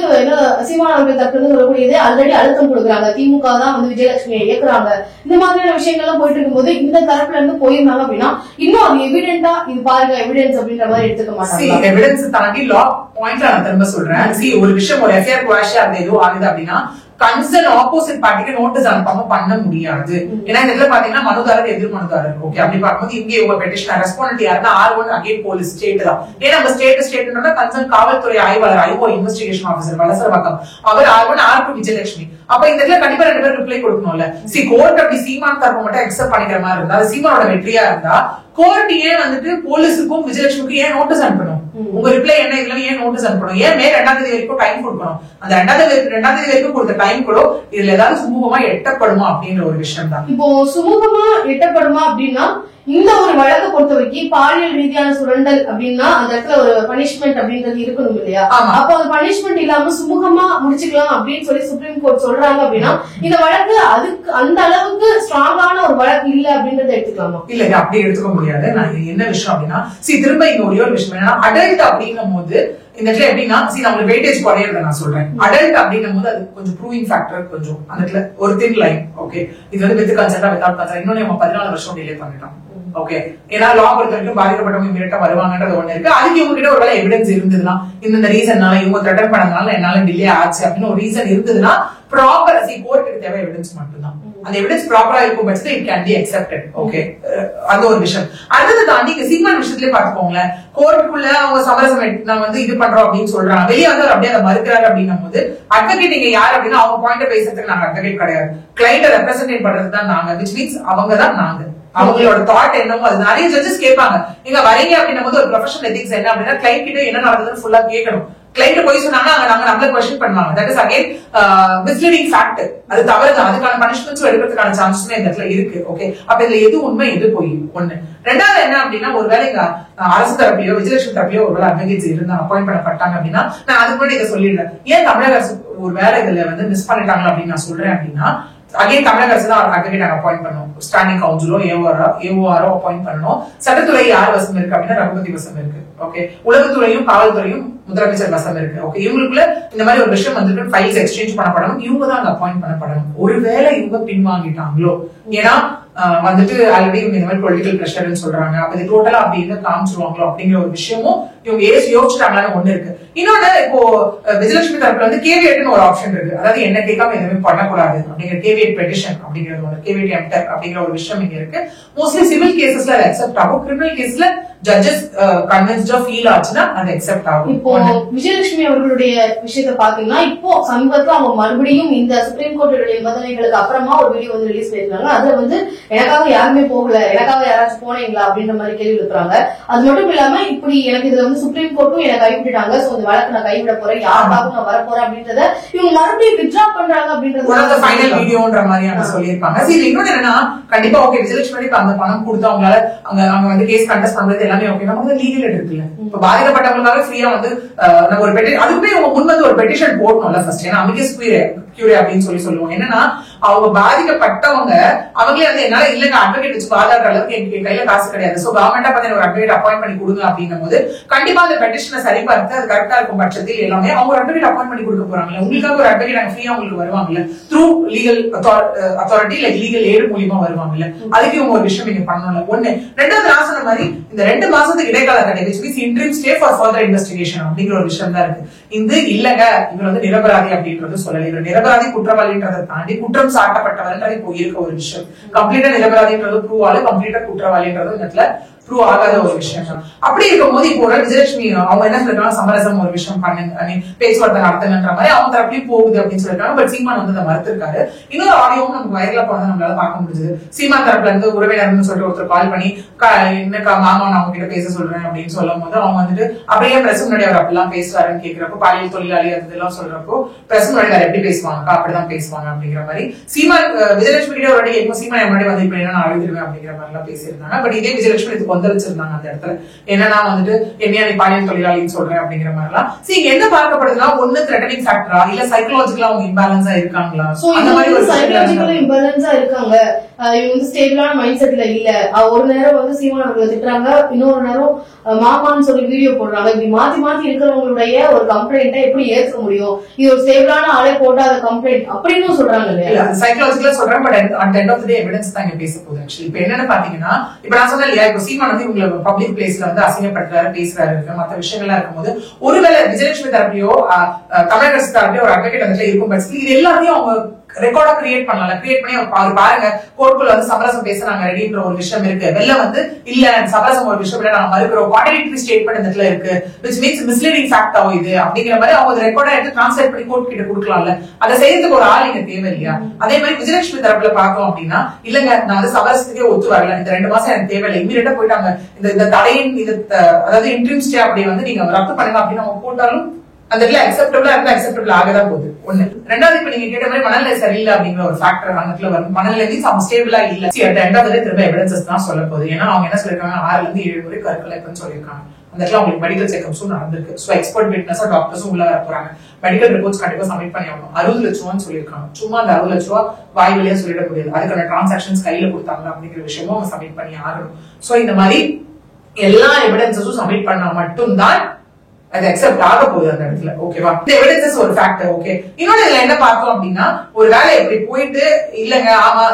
சீமான் அவர்கள் தரப்புல இருந்து சொல்லக்கூடியது ஆல்ரெடி அழுத்தம் கொடுக்குறாங்க, திமுக தான் வந்து விஜயலட்சுமியை இயக்குறாங்க, இந்த மாதிரியான விஷயங்கள்லாம் போயிட்டு இருக்கும்போது இந்த தரப்புல இருந்து போயிருந்தாங்க அப்படின்னா இன்னும் அது எவிடென்டா இது பாருங்க எவிடன்ஸ் அப்படின்ற மாதிரி எடுத்துக்க மாட்டாங்க. எவிடன்ஸ் தாண்டி லா பாயிண்ட்ல நான் திரும்ப சொல்றேன், ஒரு விஷயம் ஒரு எஃப்ஐஆர் குவாஷ் அது எதுவும் ஆகுது அப்படின்னா கன்சர்ன் ஆப்போசிட் பார்ட்டிக்கு நோட்டீஸ் அனுப்பாம பண்ண முடியாது. ஏன்னா இதுல பாத்தீங்கன்னா மனுதாரர் எதிர் மனுதாரர். ஓகே, அப்படி பார்க்கும்போது இங்கே உங்க பெட்டிஷன் ரெஸ்பாண்ட் யாருன்னா R1 அகைன் போலீஸ் ஸ்டேட் தான். ஏன்னா நம்ம ஸ்டேட்னா கன்சர்ன் காவல்துறை ஆய்வாளர் ஐஓ இன்வெஸ்டிகேஷன் ஆபீசர் வலசரவாக்கம் அவர் R1 R2 விஜயலட்சுமி. அப்ப இந்த இடத்துல கண்டிப்பா 2 பேர் ரிப்ளை கொடுக்கணும்ல. கோர்ட் அப்படி சீமான் தரப்பு மட்டும் அக்செப்ட் பண்ணிக்கிற மாதிரி இருந்தா அது சீமானோட வெற்றியா இருந்தா கோர்ட் ஏன் வந்துட்டு போலீஸுக்கும் விஜயலட்சுமிக்கும் ஏன் நோட்டீஸ் அனுப்பணும்? உங்க ரிப்ளை என்ன இதுல ஏன் நோட்டீஸ் அனுப்பணும்? ஏன் மே 2ஆம் தேதி வரைக்கும் டைம் கொடுக்கணும்? அந்த 2ஆம் தேதி வரைக்கும் கொடுத்த டைம் கூட இதுல ஏதாவது சுமூகமா எட்டப்படுமா அப்படின்ற ஒரு விஷயம் தான். இப்போ சுமூகமா எட்டப்படுமா அப்படின்னா இந்த ஒரு வழக்கை பொறுத்த வரைக்கும் பாலியல் ரீதியான சுரண்டல் அப்படின்னா அந்த இடத்துல ஒரு பனிஷ்மெண்ட் அப்படின்றது இருக்கணும் இல்லையா? அப்போ அந்த பனிஷ்மெண்ட் இல்லாம சுமூகமா முடிச்சுக்கலாம் அப்படின்னு சொல்லி சுப்ரீம் கோர்ட் சொல்றாங்க அப்படின்னா இந்த வழக்கு அதுக்கு அந்த அளவுக்கு ஸ்ட்ராங்கான ஒரு ஒரு வழக்கு இல்ல அப்படின்றத எடுத்துக்கலாமா? இல்ல அப்படி எடுத்துக்க முடியாது. நான் என்ன விஷயம் அப்படின்னா திரும்ப இங்க ஒரே ஒரு விஷயம் என்னன்னா அடல்ட் அப்படிங்கும் போது இந்த இடத்துல எப்படின்னா நம்மளுக்கு வெயிட்டேஜ் குறையறத நான் சொல்றேன். அடல்ட் அப்படின்னும் போது அது கொஞ்சம் ப்ரூவிங் ஃபேக்டர் கொஞ்சம் அந்த இடத்துல ஒரு தின் லைன். ஓகே, இது வந்து வித் கன்சென்டா வித்வுட் கன்சென்ட் இன்னொன்னு நம்ம 14 வருஷம் டிலே பண்ணிட்டோம். ஓகே, ஏன்னா லா பொறுத்த வரைக்கும் பாதிக்கப்பட்டவங்க இமீடியட்டா வருவாங்கன்றது ஒண்ணு இருக்கு. அதுக்கு இவங்க கிட்ட ஒரு எவிடன்ஸ் இருந்ததுன்னா இந்த ரீசன்னால இவங்க த்ரெட்டன் பண்ணதுனால என்னால டிலே ஆச்சு அப்படின்னு ஒரு ரீசன் இருந்ததுன்னா ப்ராப்பர் கோர்ட்டுக்கு தேவை எவிடன்ஸ் மட்டும்தான். அந்த எவிடன்ஸ் ப்ராப்பரா இருக்கும் பட்சத்தில் it can be accepted. Okay, அது ஒரு விஷயம். அடுத்தது தாண்டி சீமான் விஷயத்திலே பாத்துக்கோங்களேன், கோர்ட்டுக்குள்ள அவங்க சமரசம் நாங்க வந்து இது பண்றோம் அப்படின்னு சொல்றாங்க, வெளியே வந்து அப்படியே அதை மறுக்கிறாரு அப்படின்னும் போது அட்வொகேட் நீங்க யார் அப்படின்னா அவங்க பாயிண்ட் பேசுறதுக்கு நாங்க அட்வொகேட் கிடையாது, கிளைண்ட ரெப்ரசென்டேட் பண்றது தான் நாங்க. விச் மீன்ஸ் அவங்க தான் நாங்க. அவங்களோட தாட் என்னமோ அது நிறைய ஜட்ஜஸ் கேட்பாங்க. நீங்க வரீங்க அப்படின்னும் போது ஒரு ப்ரொஃபஷனல் எதிக்ஸ் என்ன அப்படின்னா கிளைண்ட் கிட்ட என்ன நடக்குதுன்னு ஃபுல்லா கேட்கணும். கிளைண்ட் போய் சொன்னாங்கன்னா நாங்க நம்மள क्वेश्चन பண்ணுவாங்க. That is again misleading fact. அது தவறுதான். அதுக்கான பனிஷ்மெண்ட்ஸ் எடுக்கிறதுக்கான சான்சஸ் இந்த இடத்துல இருக்கு. ஓகே, அப்ப இதுல எது உண்மை எது போய் ஒண்ணு. ரெண்டாவது என்ன அப்படின்னா ஒருவேளை அரசு தரப்பிலோ விஜயலட்சுமி தரப்பிலோ ஒருவேளை அட்வொகேட்ஸ் இருந்தா அப்பாயிண்ட் பண்ணப்பட்டாங்க அப்படின்னா நான் அதுக்கு முன்னாடி இதை சொல்லிடுறேன். ஏன் தமிழக அரசு ஒரு வேலை இதுல வந்து மிஸ் பண்ணிட்டாங்க அப்படின்னு நான் சொல்றேன் அப்படின்னா அகைன் தமிழக அரசு தான் அட்வொகேட் அப்பாயிண்ட் பண்ணணும். ஸ்டாண்டிங் கவுன்சிலோ ஏஓஆரோ அப்பாயிண்ட் பண்ணணும். சட்டத்துறை யார் வசம் இருக்கு அப்படின்னா ரகுபதி வசம் இருக்கு. ஓகே, உளவுத்துறையும் காவல்துறையும் முதலமைச்சர் வசம் இருக்கு. ஓகே, இவங்களுக்குள்ள இந்த மாதிரி ஒரு விஷயம் வந்துட்டு ஃபைல்ஸ் எக்ஸ்சேஞ்ச் பண்ணப்படணும். இவங்க தான் அங்க அப்பாயிண்ட் பண்ணப்படணும். ஒருவேளை இவங்க பின்வாங்கிட்டாங்களோ, ஏன்னா வந்துட்டு ஆல்ரெடி இவங்க இந்த மாதிரி பொலிட்டிக்கல் பிரஷர்னு சொல்றாங்க, அப்ப இது டோட்டலா அப்படி இருந்து காமிச்சிருவாங்களோ அப்படிங்கிற ஒரு விஷயமும் இவங்க யோசிச்சிட்டாங்களான்னு ஒண்ணு இருக்கு. இன்னொன்னு இப்போ விஜயலட்சுமி தரப்புல வந்து கேவியட்னு ஒரு ஆப்ஷன் இருக்கு. அதாவது என்ன கேட்காம எதுவுமே பண்ணக்கூடாது அப்படிங்கிற கேவியட் பெட்டிஷன் அப்படிங்கிறது ஒரு கேவியட் எம்டர் அப்படிங்கிற ஒரு விஷயம் இங்க இருக்கு. மோஸ்ட்லி சிவில் கேசஸ்ல அது அக்செப்ட் ஆகும். கிரிமினல் கேஸ்ல ஜட்ஜஸ் கன்வின்ஸ்டா ஃபீல் ஆச்சுன்னா அது அக்செப்ட் ஆகும். இப்போ விஜயலட்சுமி அவர்களுடைய விஷயத்தை பாத்தீங்கன்னா இப்போ சமீபத்துல அவங்க மறுபடியும் இந்த சுப்ரீம் கோர்ட்டுடைய நிபந்தனைகளுக்கு அப்புறமா ஒரு வீடியோ வந்து ரிலீஸ் பண்ணிருக்காங்க. அதுல வந்து எனக்காக யாருமே போகல, எனக்காக யாராச்சும் போனீங்களா அப்படின்ற மாதிரி கேள்வி எழுப்புறாங்க. அது மட்டும் இல்லாம இப்படி எனக்கு இதுல வந்து சுப்ரீம் கோர்ட்டும் எனக்கு கைவிட்டுட்டாங்க, சோ இந்த வழக்கு நான் கைவிட போறேன், யாருக்காக நான் வர போறேன் அப்படின்றத இவங்க மறுபடியும் வித்ட்ரா பண்றாங்க அப்படின்றது ஃபைனல் வீடியோன்ற மாதிரி சொல்லியிருப்பாங்க. சரி, இன்னொன்னு என்னன்னா கண்டிப்பா ஓகே விஜயலட்சுமி அந்த பணம் கொடுத்து அவங்களால அங்க வந்து கேஸ் கண்டஸ்ட் பண்றது எல்லாமே ஓகே. நம்ம வந்து லீகல் இருக்குல்ல, இப்ப பாதிக்கப்பட்டவங்களுக்காக ஃப்ரீயா வந்து நம்ம ஒரு அதுக்குமே முன் வந்து ஒரு பெட்டிஷன் போடணும்ல ஃபர்ஸ்ட். ஏன்னா அமிகஸ் கியூரே அப்படின்னு சொல்லுவோம். என்னன்னா அவங்க பாதிக்கப்பட்டவங்க அவங்களே வந்து என்னால இல்லங்க அட்வொகேட் வச்சு வாதாடுற அளவுக்கு எங்க கையில காசு கிடையாது, சோ கவர்மெண்டா பாத்தீங்கன்னா ஒரு அட்வொகேட் அப்பாயிண்ட் பண்ணி கொடுங்க அப்படிங்கும் போது கண்டிப்பா அந்த பெட்டிஷனை சரி பார்த்து அது கரெக்டா இருக்கும் பட்சத்தில் எல்லாமே அவங்க ஒரு அட்வொகேட் அப்பாயிண்ட் பண்ணி கொடுக்க போறாங்கல்ல. உங்களுக்காக ஒரு அட்வொகேட் அங்க ஃப்ரீயா உங்களுக்கு வருவாங்கல்ல, through legal authority like legal aid மூலியமா வருவாங்கல்ல. அதுக்கு இவங்க ஒரு விஷயம் நீங்க பண்ணணும்ல. ஒண்ணு. ரெண்டாவது நான் சொன்ன மாதிரி இந்த 2 மாசத்துக்கு இடைக்கால தடை which means interim stay for further investigation அப்படிங்கிற ஒரு விஷயம் தான் இருக்கு. இது இல்லங்க இவர் வந்து நிரபராதி அப்படின்றது சொல்லல. இவர் நிரபராதி குற்றவாளின்றதை தாண்டி குற்றம் சாட்டப்பட்டவர்கள் இப்போ இருக்க ஒரு விஷயம். கம்ப்ளீட்டா நிரபராதின்றது ப்ரூவ் ஆளு, கம்ப்ளீட்டா குற்றவாளின்றது இந்த இடத்துல ப்ரூவ் ஆகாத ஒரு விஷயம் தான். அப்படி இருக்கும் போது இப்போ விஜயலட்சுமி அவங்க என்ன சொல்றாங்க, சமரசம் ஒரு விஷயம் பண்ணுங்க, பேச்சுவார்த்தை நடத்துங்கன்ற மாதிரி அவங்க தரப்புலயும் போகுது அப்படின்னு சொல்லிருக்காங்க. பட் சீமான் வந்து அதை மறுத்திருக்காரு. இன்னொரு ஆடியோவும் நமக்கு வைரலா போனதை நம்மளால பார்க்க முடிஞ்சது. சீமான் தரப்புல இருந்து உறவினர்னு சொல்லிட்டு ஒருத்தர் கால் பண்ணி என்னக்கா மாமா நான் அவங்க கிட்ட பேச சொல்றேன் அப்படின்னு சொல்லும் போது அவங்க வந்துட்டு அப்படியே பிரஸ் முன்னாடி அவர் அப்படிலாம் பேசுவாருன்னு கேட்கிறப்போ பாலியல் தொழிலாளி அது எல்லாம் சொல்றப்போ பிரஸ் முன்னாடி எப்படி பேசுவாங்க அப்படிதான் பேசுவாங்க அப்படிங்கிற மாதிரி சீமான் விஜயலட்சுமி கிட்ட ஒரு வாட்டி கேட்கும் சீமான் முன்னாடி வந்து இப்ப என்ன நான் அழுதுருவேன் அப்படிங்கிற மாதிரி எல்லாம் பேசியிருந்தாங்க. பட் இதே விஜயலட்சுமி இதுக்கு கொந்தளிச்சிருந்தாங்க அந்த இடத்துல. என்னன்னா வந்துட்டு என்னையா நீ பாலியல் தொழிலாளின்னு சொல்றேன் அப்படிங்கிற மாதிரி எல்லாம். சரி, என்ன பார்க்கப்படுதுன்னா ஒண்ணு த்ரெட்டனிங் ஃபேக்டரா இல்ல சைக்கலாஜிக்கலா அவங்க இம்பேலன்ஸா இருக்காங்களா? அந்த மாதிரி ஒரு சைக்கலாஜிக்கலா இம்பேலன்ஸா இருக்காங்க. இவங்க வந்து ஸ்டேபிளான மைண்ட் செட்ல இல்ல. ஒரு நேரம் வந்து சீமான் அவர்களை திட்டுறாங்க, இன்னொரு நேரம் மாமான்னு சொல்லி வீடியோ போடுறாங்க. இப்படி மாத்தி மாத்தி இருக்கிறவங்களுடைய ஒரு கம்ப்ளைண்ட்டை எப்படி ஏற்க முடியும்? இது ஒரு ஸ்டேபிளான ஆளே போட்டாத கம்ப்ளைண்ட் அப்படின்னு சொல்றாங்க இல்லையா? சைக்கலாஜிக்கலா சொல்றேன். But at end of the day evidence தான் இங்க பேச போகுது. ஆக்சுவலி இப்ப என்னன்னு பாத்தீங்கன்னா இப்ப நான் சொன்னேன் இல்லையா, இப்ப சீமான் வந்து இவங்க பப்ளிக் பிளேஸ்ல வந்து அசிங்கப்படுத்துறாரு, பேசுறாரு, மத்த விஷயங்கள்லாம் இருக்கும்போது ஒருவேளை விஜயலட்சுமி தரப்பியோ தமிழக அரசு தரப்பியோ ஒரு அட்வொகேட் வந்து இருக்கும் பட்சத்தில் இது எல்லாத்தையும் அவங்க ரெக்கார்டா கிரியேட் பண்ணலாம். கிரியேட் பண்ணி அவர் பாருங்க கோர்ட்டுக்குள்ள வந்து சமரசம் பேச நாங்க ரெடின்ற ஒரு விஷயம் இருக்கு, வெளில வந்து இல்ல சமரசம் ஒரு விஷயம் இல்ல நாங்க மறுக்கிறோம், கான்ட்ரடிக்டரி ஸ்டேட்மெண்ட் இந்த இடத்துல இருக்கு, which means misleading fact ஆகும் இது அப்படிங்கிற மாதிரி அவங்க ரெக்கார்டா எடுத்து டிரான்ஸ்லேட் பண்ணி கோர்ட் கிட்ட கொடுக்கலாம்ல. அதை செய்யறதுக்கு ஒரு ஆள் இங்க தேவை இல்லையா? அதே மாதிரி விஜயலட்சுமி தரப்புல பார்த்தோம் அப்படின்னா இல்லங்க நான் வந்து சமரசத்துக்கே ஒத்து வரல, இந்த 2 மாசம் எனக்கு தேவையில்லை, இமீடியட்டா போயிட்டாங்க இந்த தடையின் இது அதாவது இன்ட்ரீம் ஸ்டே அப்படி வந்து நீங்க ரத்து பண்ணுங்க அப்படின்னு அவங்க போட்டாலும் அந்த இடத்துல அக்செப்டபிளா இருந்தா அக்செப்டபிள் ஆகதான் போகுது. ஒண்ணு. ரெண்டாவது இப்ப நீங்க கேட்ட மாதிரி மணல்நிலை சரியில்லை அப்படிங்கிற ஒரு ஃபேக்டர் அந்த இடத்துல வரும். மணல்நிலை மீன்ஸ் ஸ்டேபிளா இல்ல. திரும்ப எவிடன்சஸ் தான் சொல்ல போகுது. ஏன்னா அவங்க என்ன சொல்லிருக்காங்க 6 to 7 முறை கற்கலைப்புன்னு சொல்லியிருக்காங்க. அந்த இடத்துல உங்களுக்கு மெடிக்கல் செக்அப்ஸும் நடந்திருக்கு. ஸோ எக்ஸ்பர்ட் விட்னஸா டாக்டர்ஸும் உள்ள வர போறாங்க. மெடிக்கல் ரிப்போர்ட்ஸ் கண்டிப்பா சப்மிட் பண்ணி ஆகணும். 60 லட்சம்னு சொல்லியிருக்காங்க. சும்மா அந்த 60 லட்ச ரூபா வாய் வழியா சொல்லிட முடியாது. அதுக்கான டிரான்சாக்ஷன்ஸ் கையில கொடுத்தாங்க அப்படிங்கிற விஷயமும் அவங்க சப்மிட் பண்ணி ஆகணும். ஸோ இந்த மாதிரி எல்லா எவிடன்ஸஸும் சப்மிட் பண்ணா மட்டும்தான் அது அக்செப்ட் ஆக போகுது அந்த இடத்துல. ஓகேவா? இந்த எவிடன்சஸ் ஒரு ஃபேக்டர். ஓகே, இன்னொன்னு இதுல என்ன பார்த்தோம் அப்படின்னா, ஒரு வேலை எப்படி போயிட்டு இல்லங்க ஆமா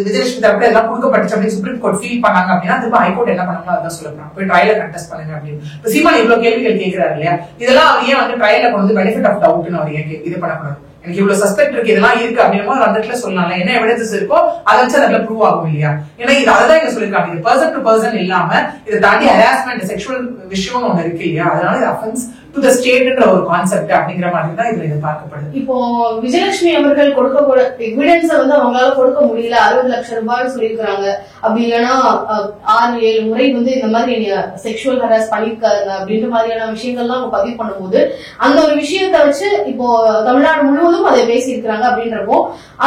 விஜயலட்சுமி தரப்புல எல்லாம் கொடுக்கப்பட்டுச்சு அப்படின்னு சுப்ரீம் கோர்ட் ஃபீல் பண்ணாங்க அப்படின்னா திரும்ப ஹைகோர்ட் என்ன பண்ணாங்களோ அதான் சொல்லலாம், போய் ட்ரையல கண்டெஸ்ட் பண்ணுங்க அப்படின்னு. இப்ப சீமான் இவ்வளவு கேள்விகள் கேட்கிறாரு இல்லையா, இதெல்லாம் அவர் ஏன் வந்து ட்ரையல கொண்டு வந்து பெனிஃபிட் ஆஃப் டவுட்னு அவர் ஏன் இது பண்ணக்கூடாது? எனக்கு இவ்வளவு சஸ்பெக்ட் இருக்கு, இதெல்லாம் இருக்கு அப்படின்னா அந்த இடத்துல சொல்லலாம். என்ன எவிடன்சஸ் இருக்கோ அதை வச்சு அதுல ப்ரூவ் ஆகும் இல்லையா? ஏன்னா இது அதான் இங்க சொல்லிருக்காங்க, இது பர்சன் டு பர்சன் இல்லாம இதை தாண்டி ஹராஸ்மெண்ட் செக்ஷுவல் விஷயம் ஒண்ணு இருக்கு இல்லையா, அதனால இது அஃபென்ஸ் டு தி ஸ்டேட்ன்ற ஒரு கான்செப்ட் அப்படிங்கிற மாதிரி தான் இதுல எதிர்பார்க்கப்படுது. இப்போ விஜயலட்சுமி அவர்கள் கொடுக்க எவிடன்ஸை வந்து அவங்களால கொடுக்க முடியல, 60 லட்சம் ரூபாய் சொல்லியிருக்காங்க. அப்படி இல்லைன்னா 6-7 முறை வந்து இந்த மாதிரி செக்ஷுவல் ஹராஸ் பண்ணிருக்காங்க அப்படின்ற மாதிரியான விஷயங்கள்லாம் அவங்க பதிவு பண்ணும்போது அந்த ஒரு விஷயத்தை வச்சு இப்போ தமிழ்நாடு முழுவதும் அதை பேசியிருக்கிறாங்க அப்படின்றப்போ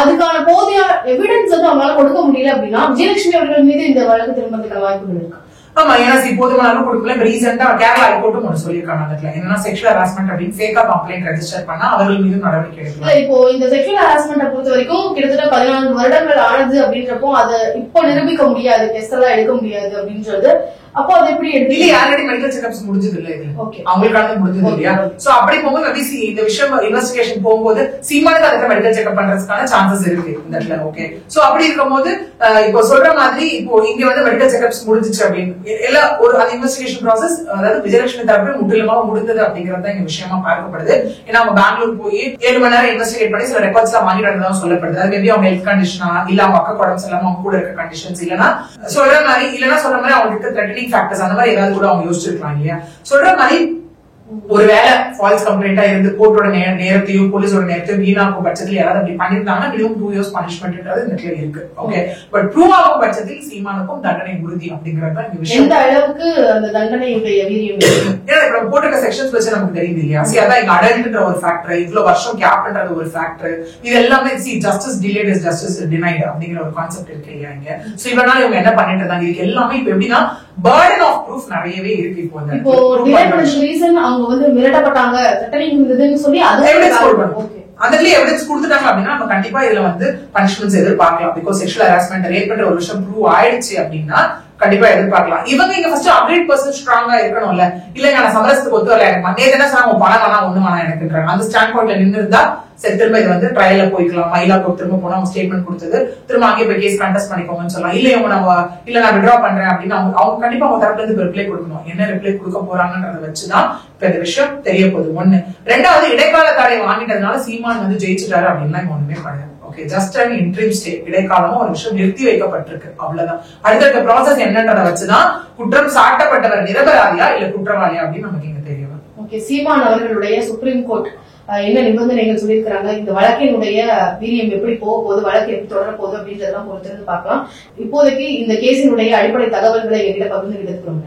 அதுக்கான போதிய எவிடன்ஸ் வந்து அவங்களால கொடுக்க முடியல அப்படின்னா விஜயலட்சுமி அவர்கள் மீது இந்த வழக்கு திரும்பத்துக்கான வாய்ப்புகள் இருக்கு. ஆமா, ஏன்னா போதுமான கொடுக்கல. ரீசெண்டா கேரளா ஹைகோர்ட்டும் ஒன்று சொல்லியிருக்காங்க அதுல என்னன்னா செக்ஷுவல் ஹராஸ்மெண்ட் அப்படின்னு ஃபேக்கா கம்ப்ளைண்ட் ரெஜிஸ்டர் பண்ணா அவர்கள் மீது நடவடிக்கை எடுக்கலாம். இப்போ இந்த செக்ஷுவல் ஹராஸ்மெண்ட் பொறுத்த வரைக்கும் கிட்டத்தட்ட 14 வருடங்கள் ஆனது அப்படின்றப்போ அதை இப்போ நிரூபிக்க முடியாது, டெஸ்ட் எல்லாம் எடுக்க முடியாது அப்படின்றது. அப்போ அது எப்படி எடுத்து இல்ல ஆல்ரெடி மெடிக்கல் செக்அப்ஸ் முடிஞ்சது இல்ல இது, அவங்களுக்கான முடிஞ்சது இல்லையா? சோ அப்படி போகும்போது மேபி இந்த விஷயம் இன்வெஸ்டிகேஷன் போகும்போது சீமானுக்கு அதுக்கு மெடிக்கல் செக்அப் பண்றதுக்கான சான்சஸ் இருக்கு இந்த இடத்துல. ஓகே, சோ அப்படி இருக்கும்போது இப்போ சொல்ற மாதிரி இப்போ இங்க வந்து மெடிக்கல் செக்அப்ஸ் முடிஞ்சிச்சு அப்படின்னு எல்லாம் ஒரு அந்த இன்வெஸ்டிகேஷன் ப்ராசஸ் அதாவது விஜயலட்சுமி தரப்பு முற்றிலுமாக முடிந்தது அப்படிங்கறது தான் இங்க விஷயமா பார்க்கப்படுது. ஏன்னா அவங்க பெங்களூர் போய் 7 மணி நேரம் இன்வெஸ்டிகேட் பண்ணி சில ரெக்கார்ட்ஸ் எல்லாம் வாங்கிட்டு வரதான் சொல்லப்படுது. அது மேபி அவங்க ஹெல்த் கண்டிஷனா இல்ல அவங்க அக்கா உடம்பு இல்லாம அவங்க கூட இருக்க கண்டிஷன்ஸ் இல்லனா சொல்ற மாதிரி அவங்களுக்கு த்ரெட்டனிங் ஃபேக்டர்ஸ் அந்த மாதிரி ஏதாவது கூட அவங்க யோசிச்சிருக்கலாம் இல்லையா? சொல்ற மாதிரி ஒருவேளை ஃபால்ஸ் கம்ப்ளைண்டா இருந்து கோர்ட்டோட நேரத்தையும் போலீஸோட நேரத்தையும் வீணாக்கும் பட்சத்தில் யாராவது அப்படி பண்ணிருந்தாங்கன்னா மினிமம் 2 years பனிஷ்மெண்ட்ன்றது இந்த இடத்துல இருக்கு. ஓகே, பட் ப்ரூவ் ஆகும் பட்சத்தில் சீமானுக்கும் தண்டனை உறுதி அப்படிங்கறது இந்த விஷயம். எந்த அளவுக்கு அந்த தண்டனையுடைய வீரியம் ஏன்னா இப்ப போட்டிருக்க செக்ஷன்ஸ் வச்சு நமக்கு தெரியுது இல்லையா? அதான் இங்க அடல்ட்ன்ற ஒரு ஃபேக்டர், இவ்வளவு வருஷம் கேப்ன்றது ஒரு ஃபேக்டர், இது எல்லாமே justice delayed is justice denied அப்படிங்கிற ஒரு கான்செப்ட் இருக்கு இல்லையா இங்க. சோ இவ்வளவு நாள் இவங்க என்ன பண்ணிட்டு இருந்தாங்க, இதுக்கு எல்லாமே இப்ப எப்படின்னா பர்டன் ஆஃப் ப்ரூஃப் நிறையவே இருக்கு. இப்போ ரீசன் அவங்க வந்து மிரட்டப்பட்டாங்க த்ரெட்டனிங் இருந்ததுன்னு சொல்லி அது எவிடன்ஸ் கொடுக்கணும். அதுல எவிடன்ஸ் கொடுத்துட்டாங்க அப்படின்னா நம்ம கண்டிப்பா இதுல வந்து பனிஷ்மெண்ட்ஸ் எதிர்பார்க்கலாம். பிகாஸ் செக்ஷுவல் ஹராஸ்மெண்ட் ரேப் பண்ற ஒரு விஷயம் ப்ரூவ் ஆயிடுச்சு அப்படின்னா கண்டிப்பா எதிர்பார்க்கலாம். இவங்க இங்க ஃபர்ஸ்ட் 100% ஸ்ட்ராங்கா இருக்கணும்ல. இல்லங்க நான் சமரசத்துக்கு ஒத்து வரல, எனக்கு நேத்து என்ன சொன்னாங்க பணம் வேணா ஒண்ணு வேணா எனக்குன்றாங்க. அந்த ஸ்டாண்ட் பாயிண்ட்ல நின்று இருந்தா சரி திரும்ப இது வந்து ட்ரையல்ல போய்க்கலாம். மயிலா கோர்ட் திரும்ப போனா அவங்க ஸ்டேட்மெண்ட் கொடுத்தது திரும்ப அங்கே போய் கேஸ் கண்டெஸ்ட் பண்ணிக்கோங்கன்னு சொல்லலாம். இல்ல இவங்க நான் விட்ரா பண்றேன் அப்படின்னு அவங்க கண்டிப்பா அவங்க தரப்புல இருந்து ரிப்ளை கொடுக்கணும். என்ன ரிப்ளை கொடுக்க போறாங்கன்றத வச்சுதான் இப்ப இந்த விஷயம் தெரிய போகுது. ஒண்ணு. ரெண்டாவது, இடைக்கால தடை வாங்கிட்டதுனால சீமான் வந்து ஜெயிச்சுட்டாரு அப்படின்லாம் இங்க ஒண்ணுமே கிடையாது. Okay, just an interim stay, இடைக்காலமா ஒரு விஷயம் நிறுத்தி வைக்கப்பட்டிருக்கு, அவ்வளவுதான். அடுத்த ப்ராசஸ் என்னன்றதை வச்சுதான் குற்றம் சாட்டப்பட்டவர் நிரபராதியா இல்ல குற்றவாளியா அப்படின்னு நமக்கு இங்க தெரியும். ஓகே, சீமான் அவர்களுடைய சுப்ரீம் கோர்ட் என்ன நிபந்தனைகள் சொல்லியிருக்கிறாங்க, இந்த வழக்கினுடைய வீரியம் எப்படி போக போகுது, வழக்கு எப்படி தொடர போகுது அப்படின்றதெல்லாம் பொறுத்திருந்து பார்க்கலாம். இப்போதைக்கு இந்த கேஸினுடைய அடிப்படை தகவல்களை எங்கிட்ட பகிர்ந்து எடுத்துக்கிறோம்.